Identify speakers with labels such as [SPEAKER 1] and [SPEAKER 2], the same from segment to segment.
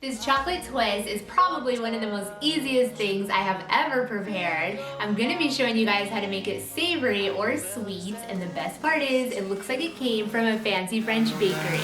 [SPEAKER 1] This chocolate twist is probably one of the most easiest things I have ever prepared. I'm gonna be showing you guys how to make it savory or sweet, and the best part is it looks like it came from a fancy French bakery.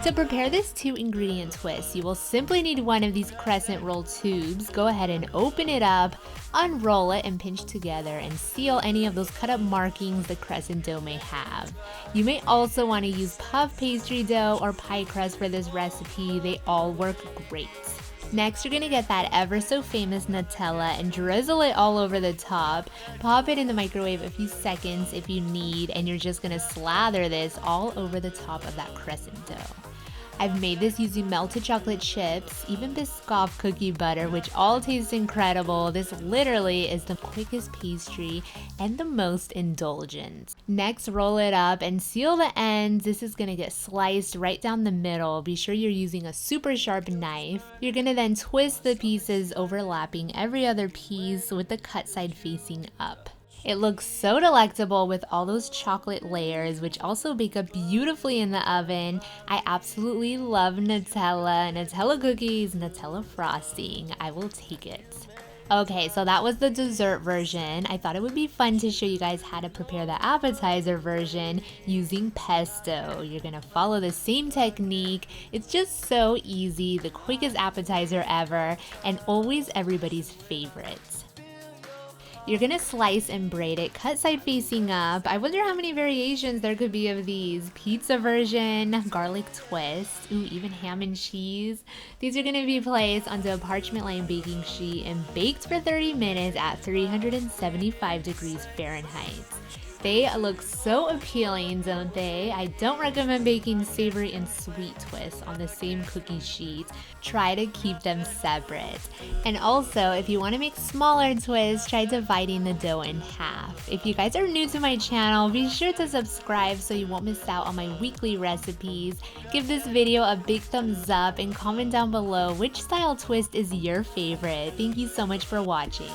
[SPEAKER 1] To prepare this 2-ingredient twist, you will simply need one of these Crescent Roll tubes. Go ahead and open it up, unroll it, and pinch together and seal any of those cut up markings the crescent dough may have. You may also want to use puff pastry dough or pie crust for this recipe. They all work great. Next, you're gonna get that ever so famous Nutella and drizzle it all over the top. Pop it in the microwave a few seconds if you need, and you're just gonna slather this all over the top of that crescent dough. I've made this using melted chocolate chips, even Biscoff cookie butter, which all taste incredible. This literally is the quickest pastry and the most indulgent. Next, roll it up and seal the ends. This is gonna get sliced right down the middle. Be sure you're using a super sharp knife. You're gonna then twist the pieces overlapping every other piece with the cut side facing up. It looks so delectable with all those chocolate layers, which also bake up beautifully in the oven. I absolutely love Nutella, Nutella cookies, Nutella frosting. I will take it. Okay, so that was the dessert version. I thought it would be fun to show you guys how to prepare the appetizer version using pesto. You're gonna follow the same technique. It's just so easy, the quickest appetizer ever, and always everybody's favorite. You're gonna slice and braid it, cut side facing up. I wonder how many variations there could be of these. Pizza version, garlic twist, ooh, even ham and cheese. These are gonna be placed onto a parchment lined baking sheet and baked for 30 minutes at 375 degrees Fahrenheit. They look so appealing, don't they? I don't recommend baking savory and sweet twists on the same cookie sheet. Try to keep them separate. And also, if you want to make smaller twists, try dividing the dough in half. If you guys are new to my channel, be sure to subscribe so you won't miss out on my weekly recipes. Give this video a big thumbs up and comment down below which style twist is your favorite. Thank you so much for watching.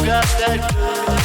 [SPEAKER 2] Got that good